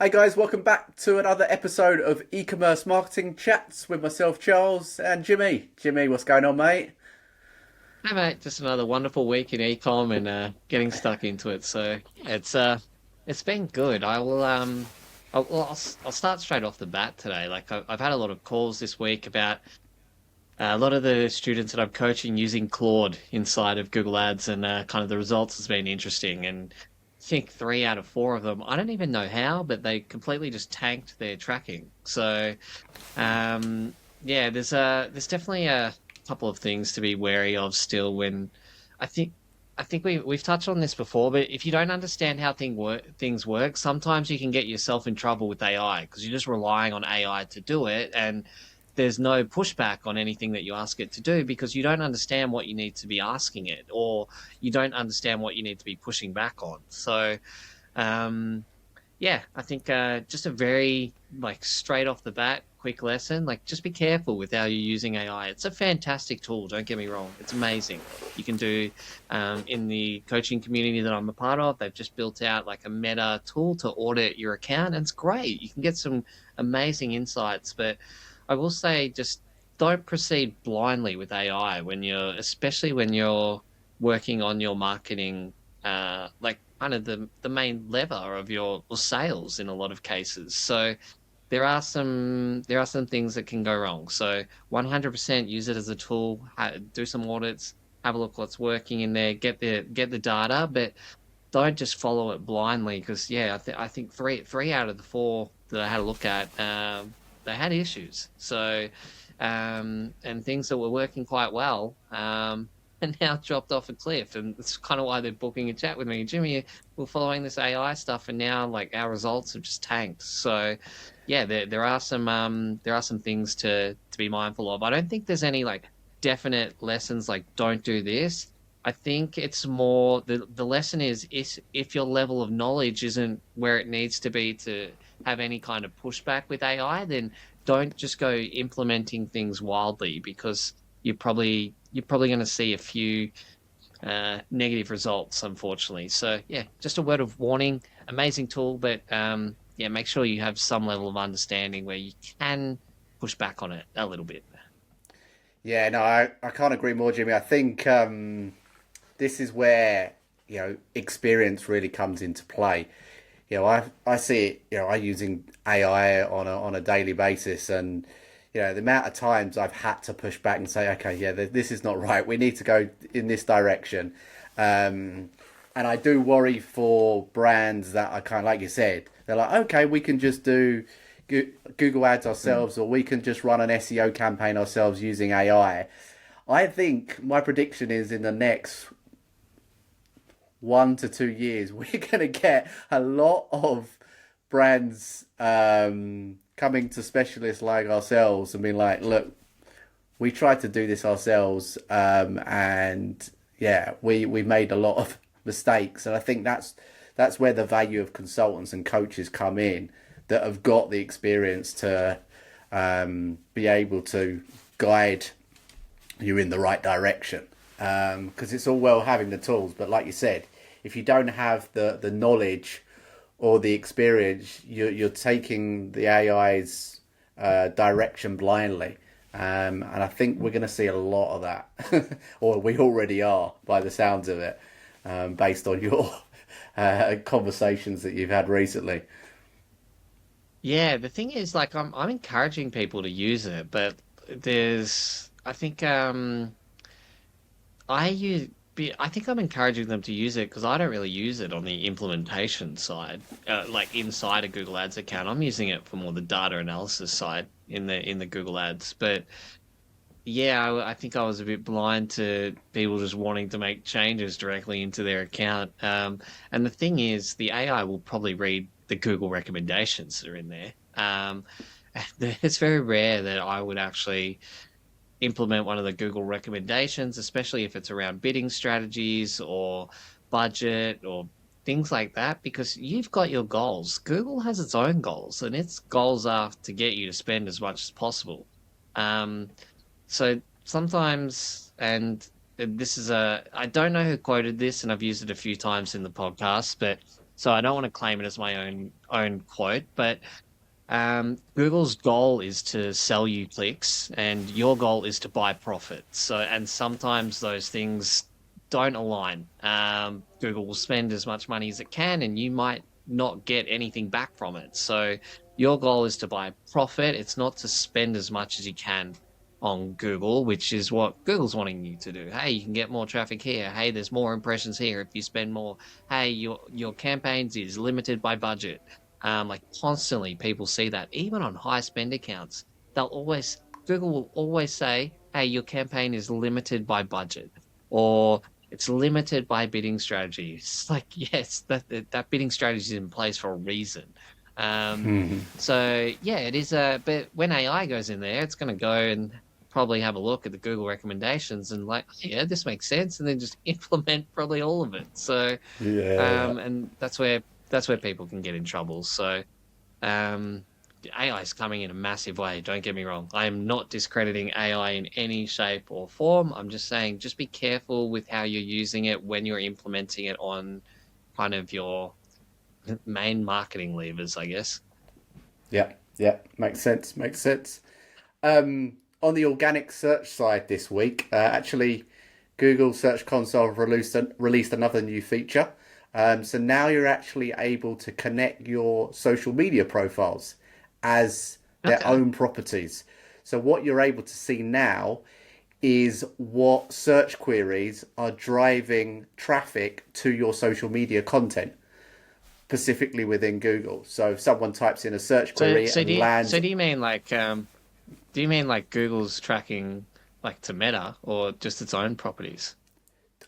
Hey guys, welcome back to another episode of Ecommerce Marketing Chats with myself, Charles, and Jimmy. Jimmy, what's going on, mate? Hey mate, just another wonderful week in ecom and getting stuck into it. So yeah, it's been good. I'll start straight off the bat today. I've had a lot of calls this week about a lot of the students that I'm coaching using Claude inside of Google Ads, and kind of the results has been interesting. And I think 3 out of 4 of them, I don't even know how, but they completely just tanked their tracking. So yeah, there's definitely a couple of things to be wary of still. When I think we've touched on this before, but if you don't understand how things work, sometimes you can get yourself in trouble with AI because you're just relying on AI to do it, and there's no pushback on anything that you ask it to do because you don't understand what you need to be asking it, or you don't understand what you need to be pushing back on. So um, yeah, I think just a very straight off the bat, quick lesson. Just be careful with how you're using AI. It's a fantastic tool. Don't get me wrong. It's amazing. You can do in the coaching community that I'm a part of. They've just built out like a meta tool to audit your account, and it's great. You can get some amazing insights. But I will say, just don't proceed blindly with AI especially when you're working on your marketing, like kind of the main lever of your sales in a lot of cases. So there are some things that can go wrong. So 100% use it as a tool, do some audits, have a look what's working in there, get the data, but don't just follow it blindly because yeah, I think three out of the 4 that I had a look at, they had issues. So and things that were working quite well, and now dropped off a cliff. And that's kind of why they're booking a chat with me. Jimmy, we're following this AI stuff, and now like our results have just tanked. So yeah, there are some things to be mindful of. I don't think there's any like definite lessons like don't do this. I think it's more the lesson is if your level of knowledge isn't where it needs to be to have any kind of pushback with AI, then don't just go implementing things wildly because you're probably going to see a few negative results, unfortunately. So yeah, just a word of warning. Amazing tool, but yeah, make sure you have some level of understanding where you can push back on it a little bit. Yeah, no, I can't agree more, Jimmy. I think this is where experience really comes into play. I see it. I using AI on a daily basis, and the amount of times I've had to push back and say, okay, yeah, this is not right. We need to go in this direction. And I do worry for brands that are kind of like you said. They're like, okay, we can just do Google Ads Mm. ourselves, or we can just run an SEO campaign ourselves using AI. I think my prediction is in the next 1 to 2 years, we're going to get a lot of brands coming to specialists like ourselves and being like, look, we tried to do this ourselves, and yeah, we made a lot of mistakes. And I think that's where the value of consultants and coaches come in that have got the experience to be able to guide you in the right direction. Because it's all well having the tools, but like you said, if you don't have the knowledge or the experience, you're taking the AI's direction blindly. And I think we're going to see a lot of that, or we already are by the sounds of it, based on your conversations that you've had recently. Yeah, the thing is, like, I'm encouraging people to use it, but I think I think I'm encouraging them to use it because I don't really use it on the implementation side, like inside a Google Ads account. I'm using it for more the data analysis side in the Google Ads. But yeah, I think I was a bit blind to people just wanting to make changes directly into their account. And the thing is, the AI will probably read the Google recommendations that are in there. It's very rare that I would actually implement one of the Google recommendations, especially if it's around bidding strategies or budget or things like that, because you've got your goals. Google has its own goals, and its goals are to get you to spend as much as possible. Um, so sometimes, and I don't know who quoted this, and I've used it a few times in the podcast, but So I don't want to claim it as my own quote, but Google's goal is to sell you clicks, and your goal is to buy profit. So, and sometimes those things don't align. Google will spend as much money as it can, and you might not get anything back from it. So, your goal is to buy profit. It's not to spend as much as you can on Google, which is what Google's wanting you to do. Hey, you can get more traffic here. Hey, there's more impressions here if you spend more. Hey, your campaigns is limited by budget. Like constantly people see that even on high spend accounts, Google will always say, hey, your campaign is limited by budget or it's limited by bidding strategy. It's like, yes, that bidding strategy is in place for a reason. Um, so yeah, it is but when AI goes in there, it's going to go and probably have a look at the Google recommendations and like, yeah, this makes sense, and then just implement probably all of it. So Yeah. and that's where people can get in trouble. So AI is coming in a massive way. Don't get me wrong. I am not discrediting AI in any shape or form. I'm just saying, just be careful with how you're using it when you're implementing it on kind of your main marketing levers, I guess. Yeah. Yeah. Makes sense. Makes sense. On the organic search side this week, actually, Google Search Console released another new feature. So now you're actually able to connect your social media profiles as their Okay. own properties. So what you're able to see now is what search queries are driving traffic to your social media content, specifically within Google. So if someone types in a search So query and lands do you mean like Google's tracking like to Meta or just its own properties?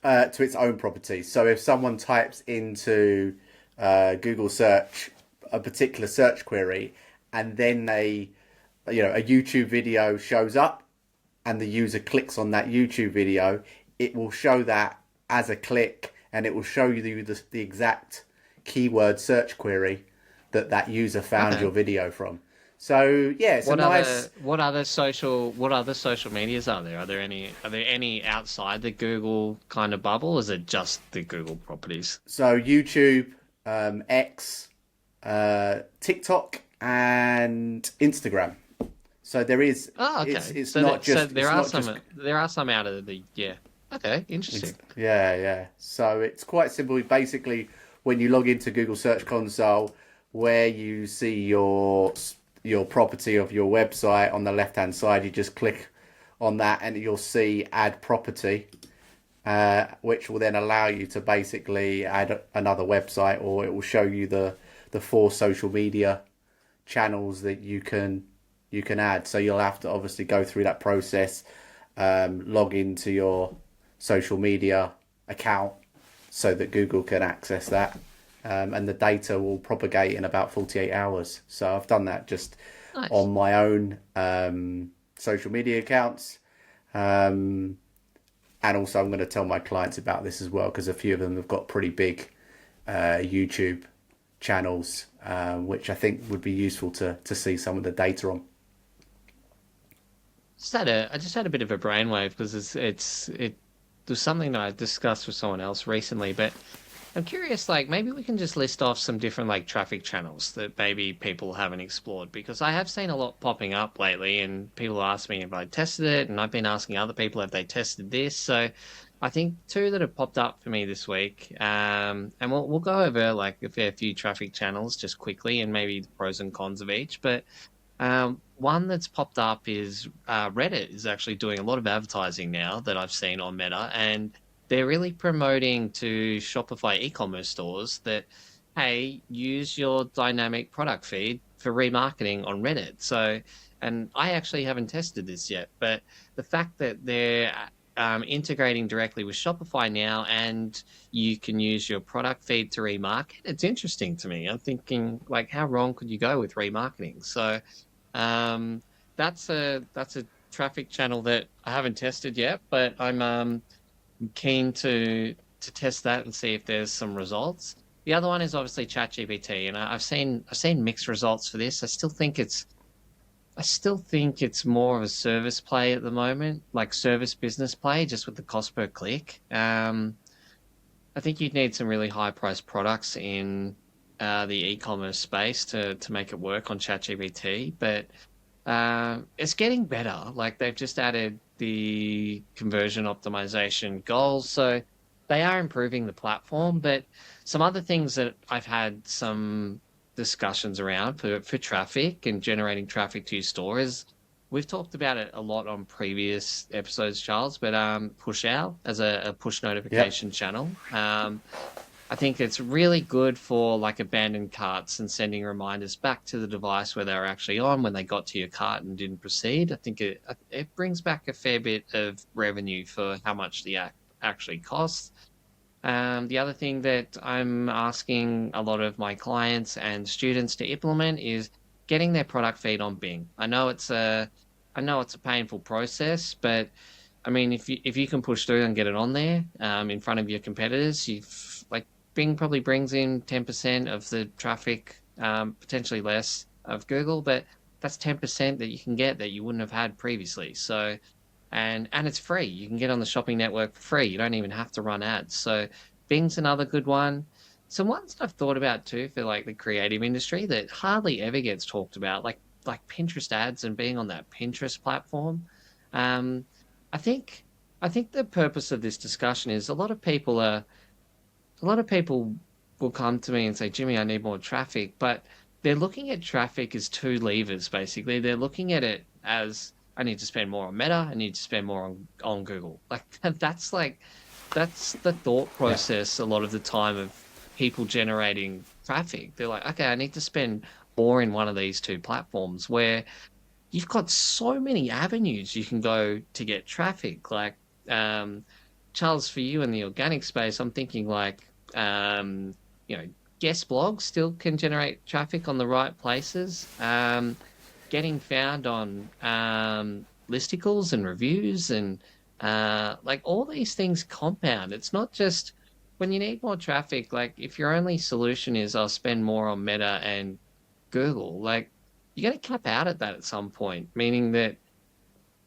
to its own properties. So if someone types into Google search a particular search query, and then a YouTube video shows up, and the user clicks on that YouTube video, it will show that as a click, and it will show you the exact keyword search query that user found Okay. your video from. So yeah, it's a nice. What other social medias are there? Are there any outside the Google kind of bubble? Or is it just the Google properties? So YouTube, X, TikTok, and Instagram. So there is. Oh, It's okay. it's not So just it's not just there are some out of the yeah. Okay, interesting. yeah, yeah. So it's quite simple. Basically, when you log into Google Search Console, where you see your property of your website on the left hand side, you just click on that, and you'll see Add Property, which will then allow you to basically add another website, or it will show you the four social media channels that you can add. So you'll have to obviously go through that process, log into your social media account so that Google can access that. And the data will propagate in about 48 hours. So I've done that just Nice. on my own social media accounts. And also, I'm going to tell my clients about this as well, because a few of them have got pretty big YouTube channels, which I think would be useful to see some of the data on. I just had a bit of a brainwave because it was something that I discussed with someone else recently, but I'm curious, like maybe we can just list off some different like traffic channels that maybe people haven't explored because I have seen a lot popping up lately and people ask me if I tested it and I've been asking other people if they tested this. So I think two that have popped up for me this week, and we'll go over like a fair few traffic channels just quickly and maybe the pros and cons of each. But one that's popped up is Reddit is actually doing a lot of advertising now that I've seen on Meta, and they're really promoting to Shopify e-commerce stores that, hey, use your dynamic product feed for remarketing on Reddit. So, and I actually haven't tested this yet, but the fact that they're integrating directly with Shopify now and you can use your product feed to remarket, it's interesting to me. I'm thinking, like, how wrong could you go with remarketing? So, um, that's a traffic channel that I haven't tested yet, but I'm keen to test that and see if there's some results. The other one is obviously ChatGPT, and I've seen mixed results for this. I still think it's more of a service play at the moment, like service business play, just with the cost per click. I think you'd need some really high priced products in the e-commerce space to make it work on ChatGPT, but it's getting better. Like they've just added the conversion optimization goals, so they are improving the platform. But some other things that I've had some discussions around for traffic and generating traffic to your store is we've talked about it a lot on previous episodes, Charles, but push out as a push Yep. notification channel. I think it's really good for like abandoned carts and sending reminders back to the device where they were actually on when they got to your cart and didn't proceed. I think it brings back a fair bit of revenue for how much the app actually costs. The other thing that I'm asking a lot of my clients and students to implement is getting their product feed on Bing. I know it's a painful process, but I mean, if you can push through and get it on there, in front of your competitors, you've like Bing probably brings in 10% of the traffic, potentially less of Google, but that's 10% that you can get that you wouldn't have had previously. So, and it's free. You can get on the shopping network for free. You don't even have to run ads. So Bing's another good one. Some ones I've thought about too for like the creative industry that hardly ever gets talked about, like Pinterest ads and being on that Pinterest platform. Um, I think I think the purpose of this discussion is a lot of people will come to me and say, Jimmy, I need more traffic, but they're looking at traffic as two levers, basically. They're looking at it as I need to spend more on Meta, I need to spend more on Google. That's the thought Yeah. process a lot of the time of people generating traffic. They're like, okay, I need to spend more in one of these two platforms where you've got so many avenues you can go to get traffic. Like, um, Charles, for you in the organic space, I'm thinking like, you know, guest blogs still can generate traffic on the right places. Getting found on listicles and reviews and like all these things compound. It's not just when you need more traffic, like if your only solution is I'll spend more on Meta and Google, like you're going to cap out at that at some point, meaning that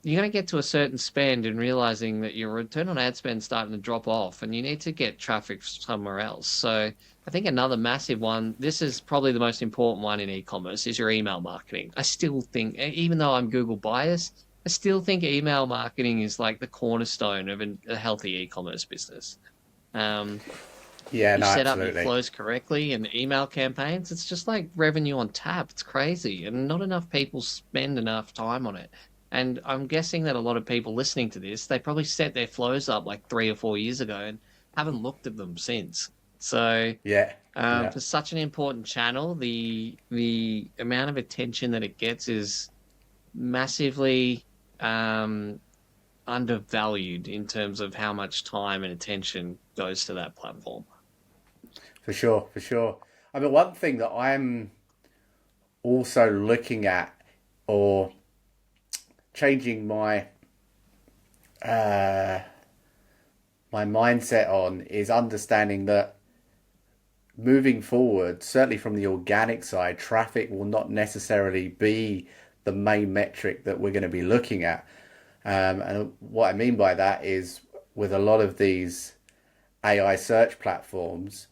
you're going to get to a certain spend and realizing that your return on ad spend starting to drop off and you need to get traffic somewhere else. So I think another massive one, this is probably the most important one in e-commerce, is your email marketing. I still think, even though I'm Google biased, I still think email marketing is like the cornerstone of a healthy e-commerce business. Um, Yeah, you no, set up your absolutely. flows correctly and email campaigns, it's just like revenue on tap. It's crazy. And not enough people spend enough time on it. And I'm guessing that a lot of people listening to this, they probably set their flows up like 3 or 4 years ago and haven't looked at them since. So Yeah, yeah, for such an important channel, the amount of attention that it gets is massively um, undervalued in terms of how much time and attention goes to that platform. for sure, for sure. I mean, one thing that I'm also looking at or changing my mindset on is understanding that moving forward, certainly from the organic side, traffic will not necessarily be the main metric that we're going to be looking at. And what I mean by that is with a lot of these AI search platforms,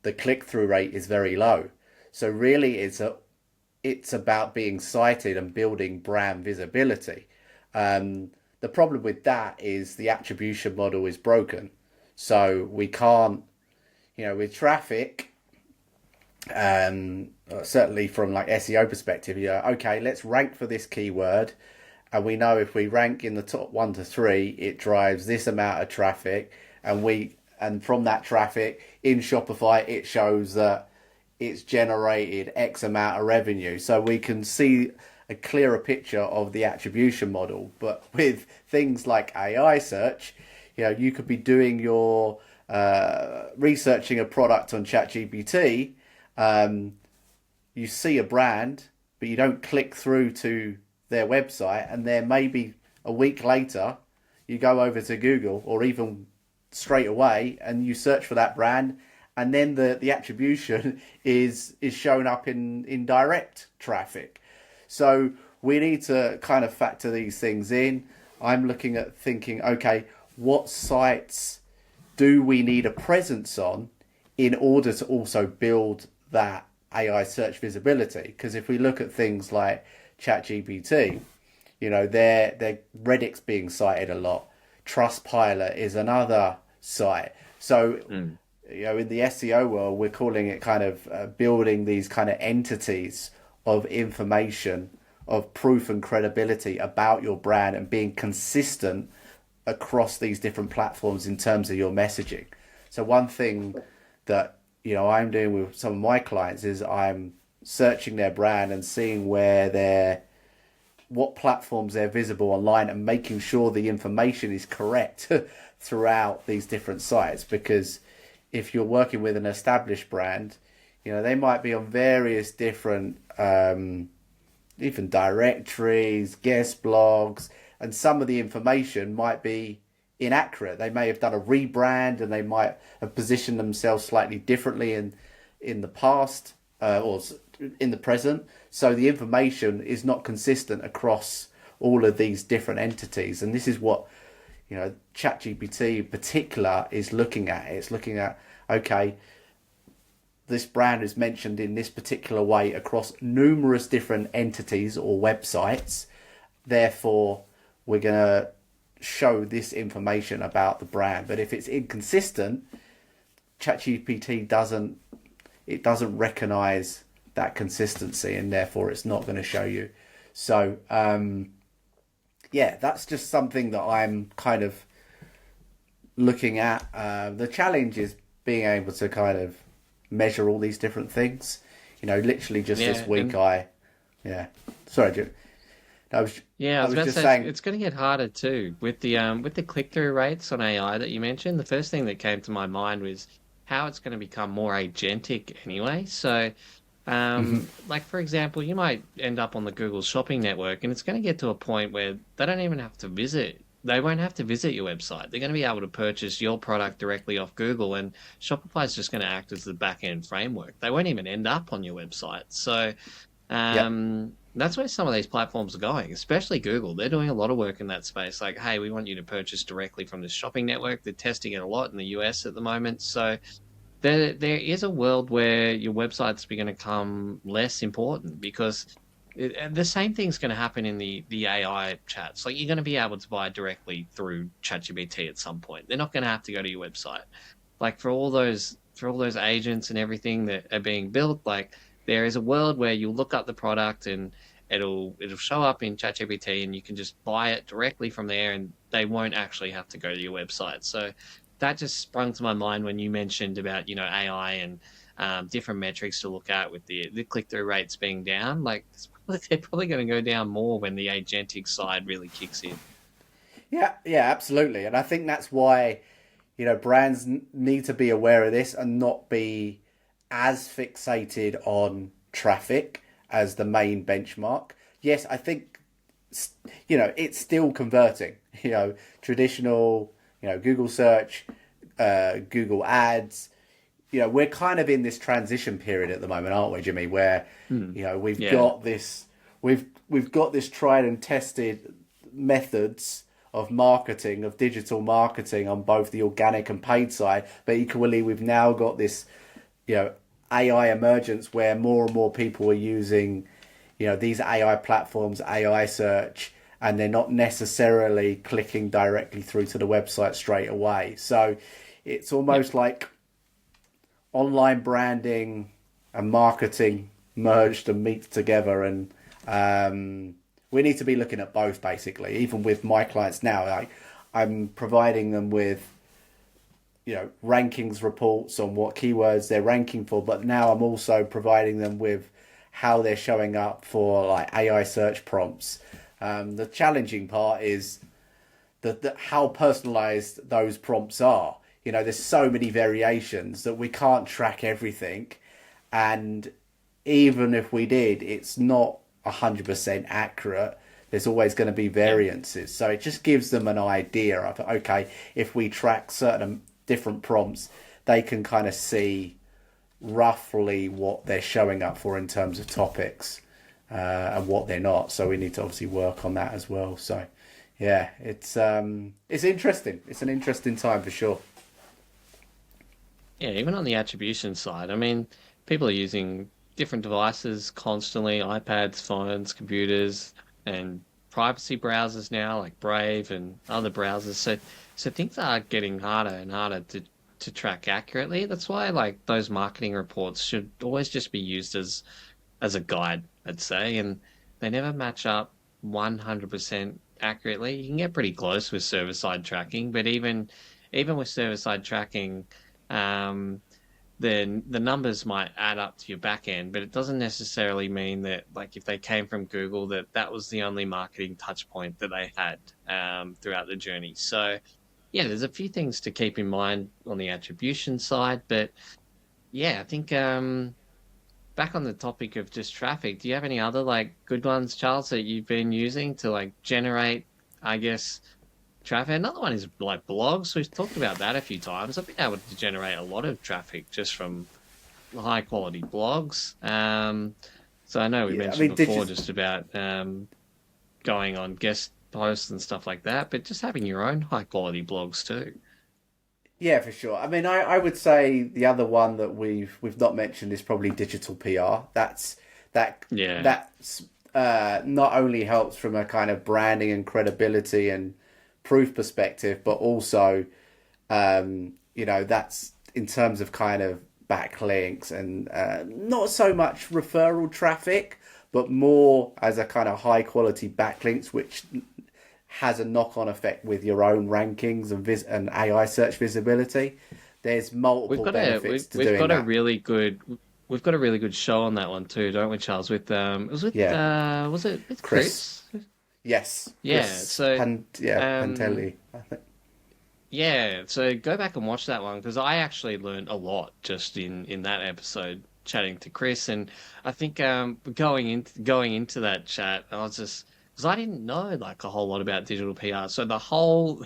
the click through rate is very low. So really, it's about being cited and building brand visibility. The problem with that is the attribution model is broken. So we can't, with traffic, certainly from like SEO perspective, okay, let's rank for this keyword. And we know if we rank in the top 1 to 3, it drives this amount of traffic. And from that traffic in Shopify, it shows that it's generated X amount of revenue. So we can see a clearer picture of the attribution model. But with things like AI search, you could be doing your researching a product on ChatGPT. You see a brand, but you don't click through to their website, and then maybe a week later, you go over to Google or even straight away, and you search for that brand, and then the attribution is showing up in direct traffic. So we need to kind of factor these things in. I'm looking at thinking, okay, what sites do we need a presence on in order to also build that AI search visibility. Because if we look at things like ChatGPT, their Reddit's being cited a lot. Trustpilot is another site. So, Mm. in the SEO world, we're calling it kind of building these kind of entities of information, of proof and credibility about your brand and being consistent across these different platforms in terms of your messaging. So one thing that I'm doing with some of my clients is I'm searching their brand and seeing what platforms they're visible online and making sure the information is correct throughout these different sites. Because if you're working with an established brand, they might be on various different even directories, guest blogs, and some of the information might be inaccurate. They may have done a rebrand and they might have positioned themselves slightly differently in the past or in the present. So the information is not consistent across all of these different entities. And this is what, ChatGPT in particular is looking at. It's looking at, okay, this brand is mentioned in this particular way across numerous different entities or websites. Therefore, we're going to show this information about the brand. But if it's inconsistent, ChatGPT doesn't recognize that consistency, and therefore it's not going to show you. So, that's just something that I'm kind of looking at. The challenge is being able to kind of measure all these different things. Literally just this week, sorry, Jim. I was about to just say saying it's going to get harder too with the click-through rates on AI that you mentioned. The first thing that came to my mind was how it's going to become more agentic anyway. So, like for example, you might end up on the Google Shopping Network, and it's going to get to a point where they don't even have to visit. They won't have to visit your website. They're going to be able to purchase your product directly off Google, and Shopify is just going to act as the back-end framework. They won't even end up on your website. So yep. that's where some of these platforms are going, especially Google. They're doing a lot of work in that space. Like, hey, we want you to purchase directly from this shopping network. They're testing it a lot in the US at the moment. So there is a world where your website's going to become less important because the same thing's going to happen in the AI chats. Like you're going to be able to buy directly through ChatGPT at some point. They're not going to have to go to your website. Like for all those agents and everything that are being built, like there is a world where you'll look up the product and it'll show up in ChatGPT and you can just buy it directly from there and they won't actually have to go to your website. So that just sprung to my mind when you mentioned about, AI and different metrics to look at with the click-through rates being down. Like they're probably going to go down more when the agentic side really kicks in. Yeah, absolutely. And I think that's why, brands need to be aware of this and not be as fixated on traffic as the main benchmark. Yes, I think, it's still converting, traditional, Google search, Google ads. We're kind of in this transition period at the moment, aren't we, Jimmy? Where we've got this tried and tested methods of marketing, of digital marketing on both the organic and paid side, but equally we've now got this AI emergence where more and more people are using these AI platforms, AI search, and they're not necessarily clicking directly through to the website straight away. So it's almost like online branding and marketing merged and meet together, and we need to be looking at both basically. Even with my clients now, like I'm providing them with rankings reports on what keywords they're ranking for, but now I'm also providing them with how they're showing up for like AI search prompts. The challenging part is that how personalized those prompts are. There's so many variations that we can't track everything, and even if we did, it's not 100% accurate. There's always going to be variances. So it just gives them an idea of, okay, if we track certain different prompts, they can kind of see roughly what they're showing up for in terms of topics and what they're not. So we need to obviously work on that as well. So yeah, it's interesting. It's an interesting time for sure. Yeah, even on the attribution side, I mean, people are using different devices constantly, iPads, phones, computers, and privacy browsers now, like Brave and other browsers. So things are getting harder and harder to track accurately. That's why like those marketing reports should always just be used as a guide, I'd say, and they never match up 100% accurately. You can get pretty close with server-side tracking, but even with server-side tracking, um, then the numbers might add up to your back end, but it doesn't necessarily mean that, like, if they came from Google, that that was the only marketing touch point that they had throughout the journey. So, yeah, there's a few things to keep in mind on the attribution side, but yeah, I think back on the topic of just traffic, do you have any other like good ones, Charles, that you've been using to like generate, I guess, traffic? Another one is like blogs. We've talked about that a few times. I've been able to generate a lot of traffic just from high quality blogs. So I know we Yeah, I mentioned mean, before just about going on guest posts and stuff like that, but just having your own high quality blogs too. yeah, for sure. I mean, I would say the other one that we've not mentioned is probably digital PR. That Yeah. that's not only helps from a kind of branding and credibility and proof perspective, but also that's in terms of kind of backlinks and not so much referral traffic, but more as a kind of high quality backlinks, which has a knock on effect with your own rankings and AI search visibility. There's We've multiple got a benefits to we've doing got a that. really good we've got a really good show on that one too, don't we, Charles? With it Yeah, was it with Chris. Chris? Yes, Yeah. So um Pantelli. I think. yeah, so go back and watch that one because I actually learned a lot just in that episode chatting to Chris, and I think going into that chat, I was just because I didn't know like a whole lot about digital PR, so the whole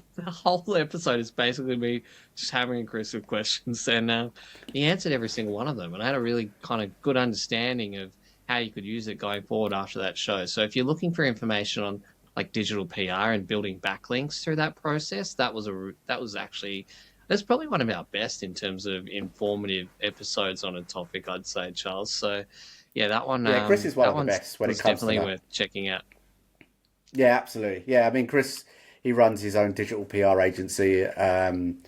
episode is basically me just hammering Chris with questions, and he answered every single one of them, and I had a really kind of good understanding of how you could use it going forward after that show. So if you're looking for information on like digital PR and building backlinks through that process, that was actually that's probably one of our best in terms of informative episodes on a topic, I'd say, Charles. So yeah, Yeah, Chris is one that of the one best when it was comes to definitely that. worth checking out. Yeah, absolutely. Yeah, I mean, Chris, he runs his own digital PR agency, and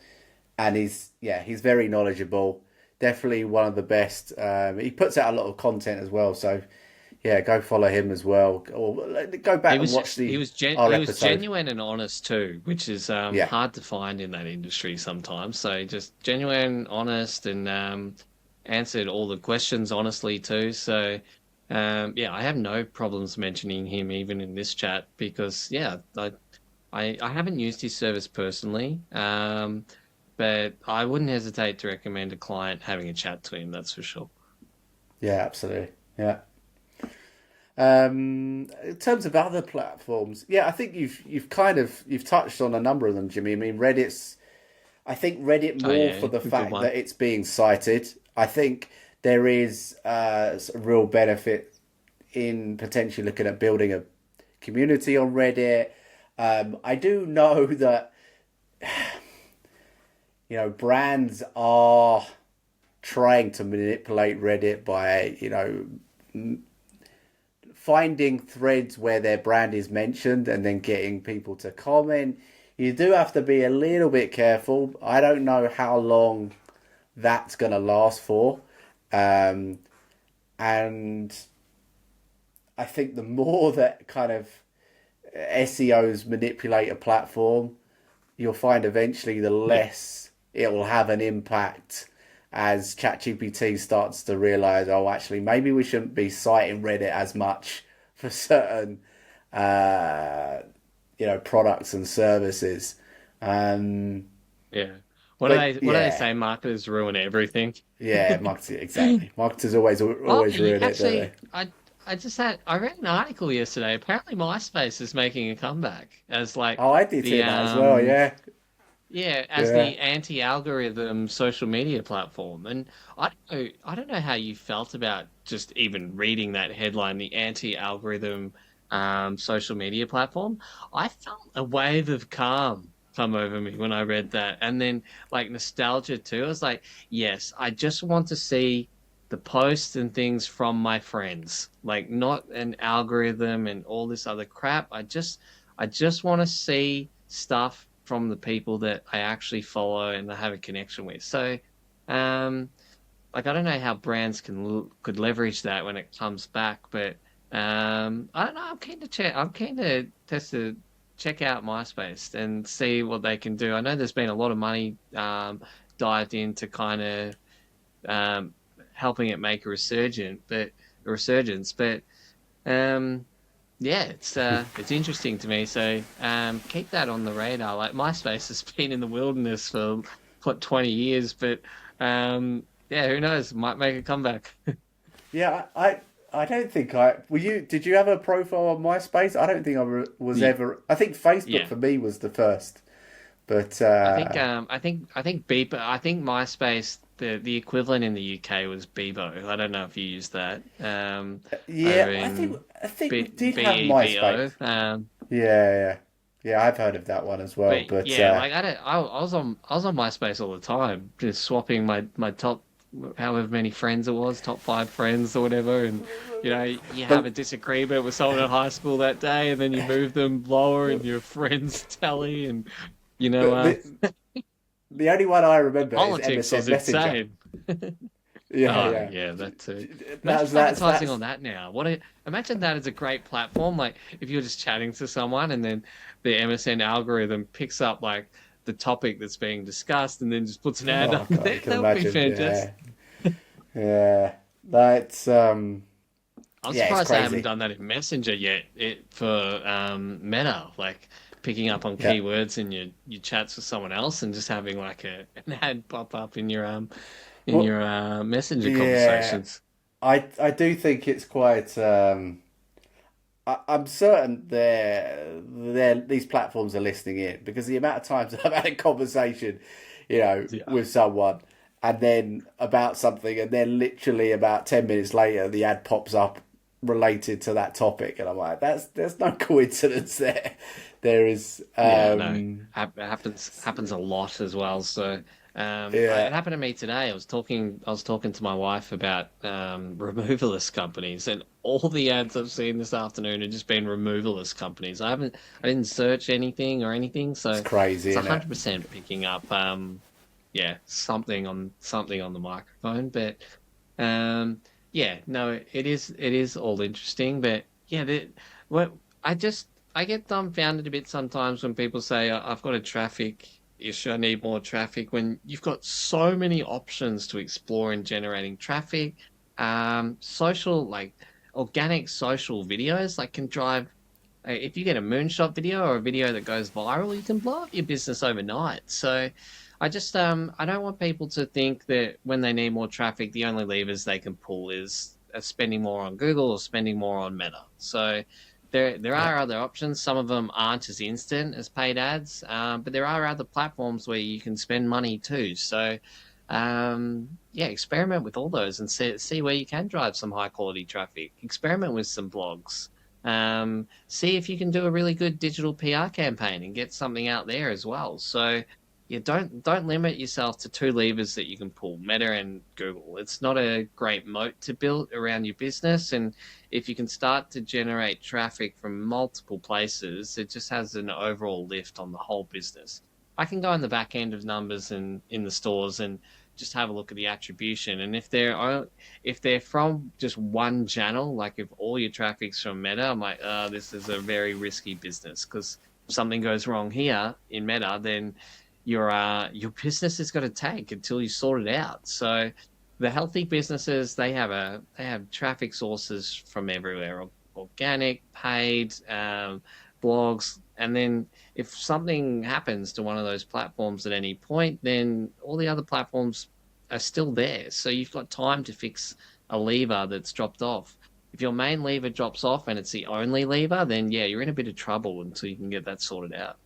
he's very knowledgeable. Definitely one of the best. He puts out a lot of content as well, so yeah, go follow him as well, or go back and watch He the was our he was episode. genuine and honest too, which is Yeah, hard to find in that industry sometimes. So just genuine, honest, and answered all the questions honestly too. So yeah, I have no problems mentioning him even in this chat because yeah, I haven't used his service personally, but I wouldn't hesitate to recommend a client having a chat to him. That's for sure. yeah, absolutely. Yeah. In terms of other platforms, yeah, I think you've touched on a number of them, Jimmy. I mean, I think Reddit Oh more yeah, for the a good fact one. that it's being cited. I think there is a real benefit in potentially looking at building a community on Reddit. I do know that brands are trying to manipulate Reddit by finding threads where their brand is mentioned and then getting people to comment. You do have to be a little bit careful. I don't know how long that's going to last for. Um, and I think the more that kind of SEOs manipulate a platform, you'll find eventually the Yeah. less it will have an impact as ChatGPT starts to realize, oh, actually, maybe we shouldn't be citing Reddit as much for certain, uh, products and services. Um, Yeah. but What do they yeah, say? Marketers ruin everything. yeah, marketing exactly. Marketers Oh, always ruin it, don't they? actually, I read an article yesterday. Apparently, MySpace is making a comeback as like Oh, I did the hear that as well. Yeah, yeah, as yeah. the anti-algorithm social media platform. And I don't know how you felt about just even reading that headline, the anti-algorithm social media platform. I felt a wave of calm come over me when I read that. And then like nostalgia too. I was like, yes, I just want to see the posts and things from my friends, like not an algorithm and all this other crap. I just want to see stuff from the people that I actually follow and I have a connection with. So, um, like I don't know how brands could leverage that when it comes back, but I don't know. I'm keen to check. I'm keen to check out MySpace and see what they can do. I know there's been a lot of money dived into kind of um, helping it make a resurgence, but um, yeah, it's interesting to me. So keep that on the radar. Like MySpace has been in the wilderness for what 20 years, but yeah, who knows? Might make a comeback. Yeah, I don't think I were you. Did you have a profile on MySpace? I don't think was Yeah, ever. I think Facebook yeah. for me was the first, but I think MySpace the equivalent in the UK was Bebo. I don't know if you use that. yeah, Over I think in we did have Bevo. MySpace. Yeah, yeah, yeah. I've heard of that one as well, But but yeah, like I was on MySpace all the time, just swapping my top however many friends it was, top five friends or whatever, and you have but a disagreement with someone in high school that day, and then you move them lower in your friends tally, and you know the, uh, the only one I the remember is politics was MSN Messenger. insane. Yeah, Oh yeah. yeah, that too. Imagine advertising That's on that now. Imagine that as a great platform. Like if you're just chatting to someone and then the MSN algorithm picks up like the topic that's being discussed and then just puts an ad oh up god, there. you can That would be imagine. fantastic. Yeah, yeah. That's I'm yeah, it's surprised they haven't crazy. done that in Messenger yet. For Meta, like picking up on Yeah. keywords in your chats with someone else and just having like an ad pop up in Well, your Messenger yeah. conversations. I do think it's quite. I'm certain these platforms are listening in because the amount of times I've had a conversation, Yeah. with someone, and then about something, and then literally about 10 minutes later, the ad pops up related to that topic, and I'm like, there's no coincidence there. There is, Yeah, no, happens a lot as well. So, it yeah. happened to me today. I was talking to my wife about removalist companies, and all the ads I've seen this afternoon have just been removalist companies. I didn't search anything or anything, It's so crazy, it's isn't it? 100% picking up, yeah, something on the microphone. But yeah, no, it is all interesting, but yeah, what I just I get dumbfounded a bit sometimes when people say, I've got a traffic issue, I need more traffic," when you've got so many options to explore in generating traffic. Social, like organic social videos, like can drive. If you get a moonshot video or a video that goes viral, you can blow up your business overnight. So I don't want people to think that when they need more traffic, the only levers they can pull is spending more on Google or spending more on Meta. So there Yeah. are other options. Some of them aren't as instant as paid ads, but there are other platforms where you can spend money too. So yeah, experiment with all those and see where you can drive some high quality traffic. Experiment with some blogs. See if you can do a really good digital PR campaign and get something out there as well. So yeah, don't limit yourself to two levers that you can pull, Meta and Google. It's not a great moat to build around your business, and if you can start to generate traffic from multiple places, it just has an overall lift on the whole business. I can go in the back end of numbers and in the stores and just have a look at the attribution, and if they're from just one channel, like if all your traffic's from Meta, I'm like, this is a very risky business because if something goes wrong here in Meta, then your business is going to tank until you sort it out. So the healthy businesses they have traffic sources from everywhere, organic, paid, blogs, and then if something happens to one of those platforms at any point, then all the other platforms are still there. So you've got time to fix a lever that's dropped off. If your main lever drops off and it's the only lever, then yeah, you're in a bit of trouble until you can get that sorted out.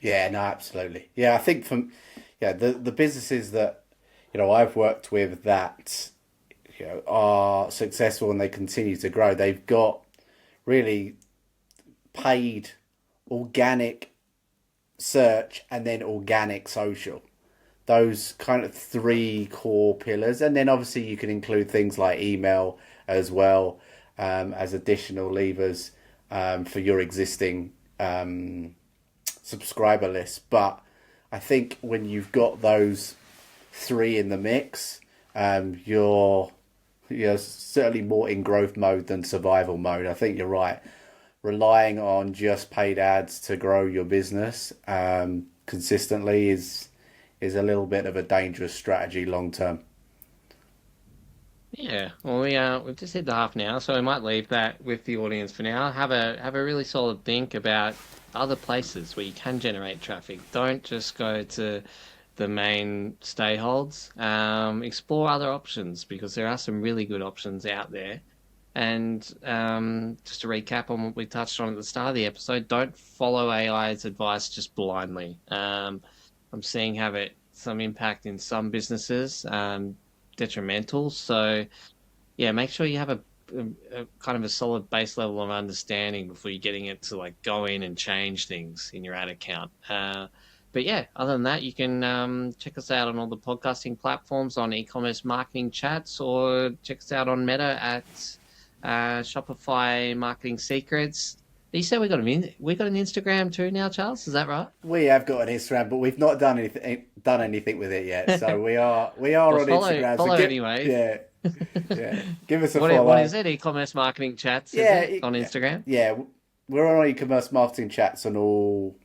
Yeah, no, absolutely. Yeah, I think the businesses that I've worked with that are successful and they continue to grow. They've got really paid organic search and then organic social those kind of three core pillars, and then obviously you can include things like email as well, as additional levers for your existing subscriber list. But I think when you've got those three in the mix, you're certainly more in growth mode than survival mode. I think you're right. Relying on just paid ads to grow your business consistently is a little bit of a dangerous strategy long term. Yeah, well, we've just hit the half now, so we might leave that with the audience for now. Have a really solid think about other places where you can generate traffic. Don't just go to the main stayholds. Explore other options because there are some really good options out there. And just to recap on what we touched on at the start of the episode, don't follow AI's advice just blindly. I'm seeing have it some impact in some businesses, detrimental. So yeah, make sure you have a kind of a solid base level of understanding before you're getting it to like go in and change things in your ad account. But yeah, other than that, you can check us out on all the podcasting platforms on e-commerce marketing chats, or check us out on Meta at Shopify Marketing Secrets. You said we got an Instagram too now, Charles. Is that right? We have got an Instagram, but we've not done anything with it yet. So we are Well, on Instagram. So follow anyways. yeah, give us a What follow. is it? E-commerce marketing chats, is Yeah, it on Instagram? yeah, we're on e-commerce marketing chats on all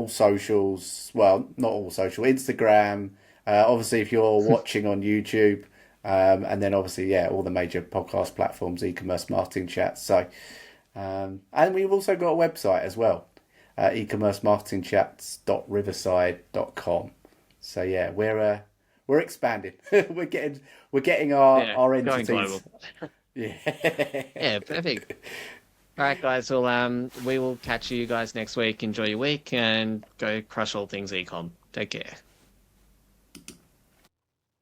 socials. Well, not all social. Instagram. Obviously, if you're watching on YouTube, and then obviously, yeah, all the major podcast platforms, e-commerce marketing chats. So, and we've also got a website as well, ecommercemarketingchats.riverside.com. So yeah, we're expanding. we're getting our Going entities. global. Yeah. Yeah, perfect. All right, guys. Well, we will catch you guys next week. Enjoy your week and go crush all things ecom. Take care.